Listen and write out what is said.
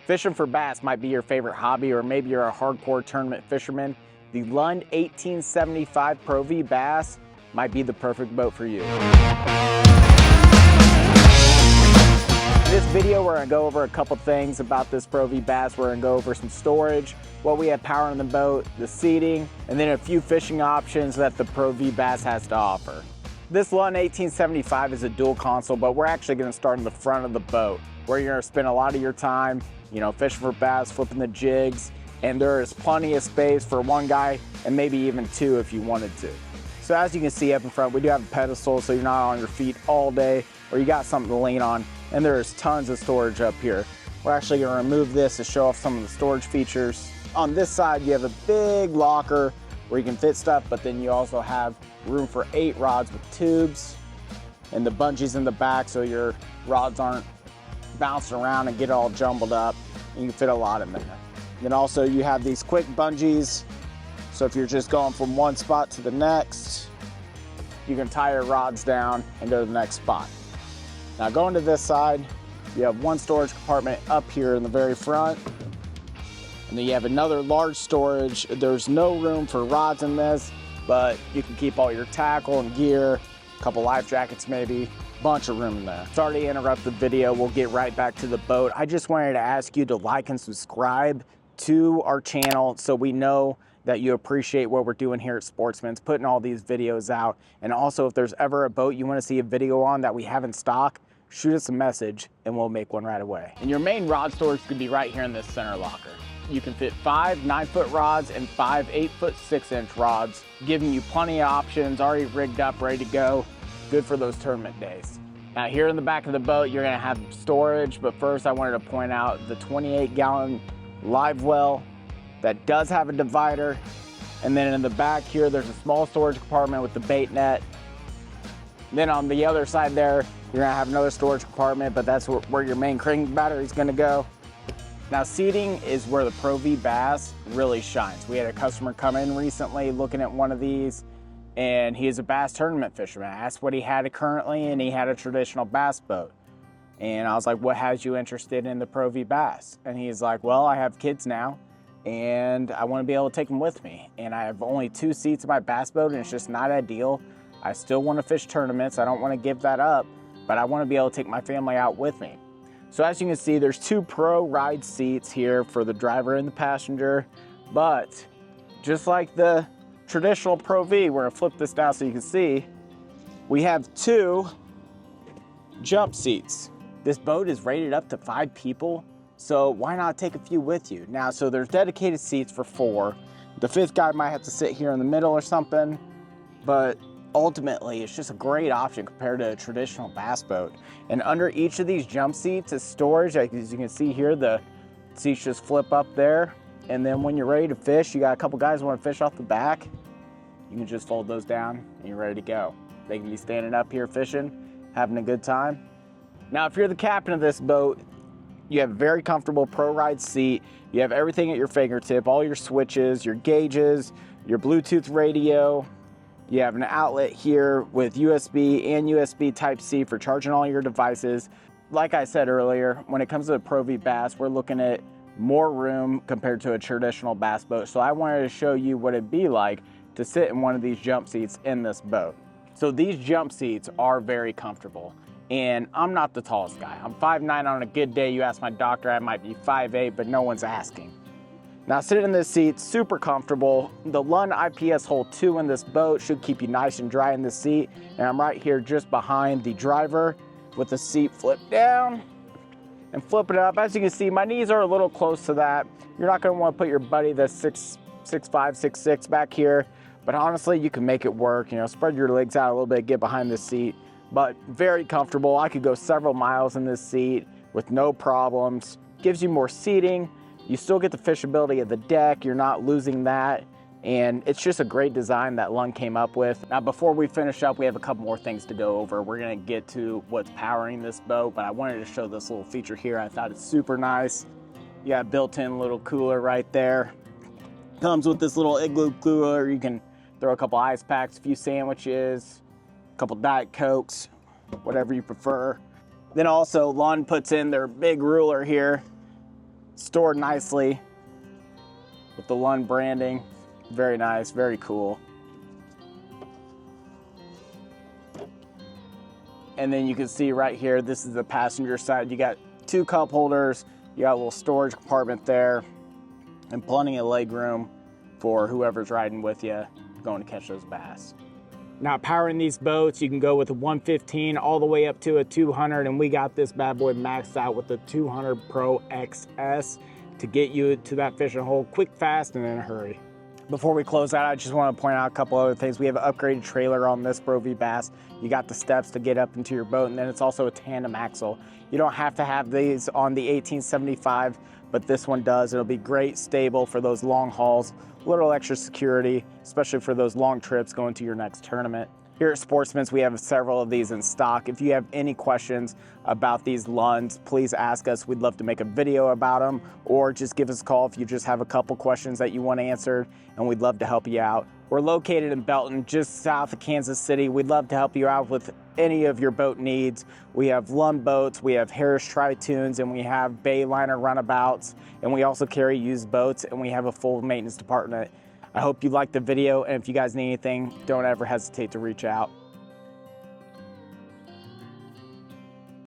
Fishing for bass might be your favorite hobby, or maybe you're a hardcore tournament fisherman. The Lund 1875 ProV Bass might be the perfect boat for you. In this video, we're gonna go over a couple things about this ProV Bass. We're gonna go over some storage, what we have powering the boat, the seating, and then a few fishing options that the ProV Bass has to offer. This Lund 1875 is a dual console, but we're actually gonna start in the front of the boat, where you're gonna spend a lot of your time, fishing for bass, flipping the jigs, and there is plenty of space for one guy and maybe even two if you wanted to. So as you can see up in front, we do have a pedestal so you're not on your feet all day, or you got something to lean on, and there's tons of storage up here. We're actually gonna remove this to show off some of the storage features. On this side, you have a big locker where you can fit stuff, but then you also have room for 8 rods with tubes, and the bungees in the back so your rods aren't bouncing around and get all jumbled up. You can fit a lot in there. Then also you have these quick bungees, so if you're just going from one spot to the next, you can tie your rods down and go to the next spot. Now going to this side, you have one storage compartment up here in the very front, and then you have another large storage. There's no room for rods in this, but you can keep all your tackle and gear, a couple life jackets maybe, bunch of room in there. Sorry to interrupt the video, we'll get right back to the boat. I just wanted to ask you to like and subscribe to our channel so we know that you appreciate what we're doing here at Sportsman's, putting all these videos out. And also, if there's ever a boat you want to see a video on that we have in stock, shoot us a message and we'll make one right away. And your main rod storage could be right here in this center locker. You can fit 5 9-foot rods and 5 8-foot 6-inch rods, giving you plenty of options, already rigged up, ready to go. Good for those tournament days. Now here in the back of the boat, you're gonna have storage, but first I wanted to point out the 28-gallon live well that does have a divider. And then in the back here, there's a small storage compartment with the bait net. Then on the other side there, you're gonna have another storage compartment, but that's where your main crank battery is gonna go. Now seating is where the ProV Bass really shines. We had a customer come in recently looking at one of these, and he is a bass tournament fisherman. I asked what he had currently, and he had a traditional bass boat. And I was like, what has you interested in the ProV Bass? And he's like, well, I have kids now, and I want to be able to take them with me. And I have only 2 seats in my bass boat, and it's just not ideal. I still want to fish tournaments. I don't want to give that up, but I want to be able to take my family out with me. So as you can see, there's 2 Pro Ride seats here for the driver and the passenger. But just like the traditional ProV, we're gonna flip this down so you can see, we have 2 jump seats. This boat is rated up to 5 people, so why not take a few with you? Now, so there's dedicated seats for 4. The 5th guy might have to sit here in the middle or something, but ultimately it's just a great option compared to a traditional bass boat. And under each of these jump seats is storage. As you can see here, the seats just flip up there. And then when you're ready to fish, you got a couple guys who want to fish off the back, you can just fold those down and you're ready to go. They can be standing up here fishing, having a good time. Now, if you're the captain of this boat, you have a very comfortable Pro Ride seat. You have everything at your fingertip, all your switches, your gauges, your Bluetooth radio. You have an outlet here with USB and USB Type-C for charging all your devices. Like I said earlier, when it comes to the ProV Bass, we're looking at more room compared to a traditional bass boat. So I wanted to show you what it'd be like to sit in one of these jump seats in this boat. So these jump seats are very comfortable, and I'm not the tallest guy. I'm 5'9" on a good day. You ask my doctor, I might be 5'8", but no one's asking. Now sitting in this seat, super comfortable. The Lund IPS Hole 2 in this boat should keep you nice and dry in this seat. And I'm right here just behind the driver with the seat flipped down and flip it up. As you can see, my knees are a little close to that. You're not gonna wanna put your buddy that's 6'5", 6'6" back here, but honestly, you can make it work. Spread your legs out a little bit, get behind the seat, but very comfortable. I could go several miles in this seat with no problems. Gives you more seating. You still get the fishability of the deck. You're not losing that. And it's just a great design that Lund came up with. Now, before we finish up, we have a couple more things to go over. We're gonna get to what's powering this boat, but I wanted to show this little feature here. I thought it's super nice. You got a built-in little cooler right there. Comes with this little igloo cooler. You can throw a couple ice packs, a few sandwiches, a couple Diet Cokes, whatever you prefer. Then also Lund puts in their big ruler here stored nicely with the Lund branding. Very nice, very cool. And then you can see right here, this is the passenger side. You got 2 cup holders, you got a little storage compartment there, and plenty of leg room for whoever's riding with you going to catch those bass. Now, powering these boats, you can go with a 115 all the way up to a 200, and we got this bad boy maxed out with the 200 Pro XS to get you to that fishing hole quick, fast, and in a hurry. Before we close out, I just want to point out a couple other things. We have an upgraded trailer on this ProV Bass. You got the steps to get up into your boat, and then it's also a tandem axle. You don't have to have these on the 1875, but this one does. It'll be great, stable for those long hauls, a little extra security, especially for those long trips going to your next tournament. Here at Sportsman's, we have several of these in stock. If you have any questions about these Lunds, please ask us. We'd love to make a video about them, or just give us a call if you just have a couple questions that you want answered, and we'd love to help you out. We're located in Belton, just south of Kansas City. We'd love to help you out with any of your boat needs. We have Lund boats, we have Harris Tri-Tunes, and we have Bayliner runabouts, and we also carry used boats, and we have a full maintenance department. I hope you liked the video, and if you guys need anything, don't ever hesitate to reach out.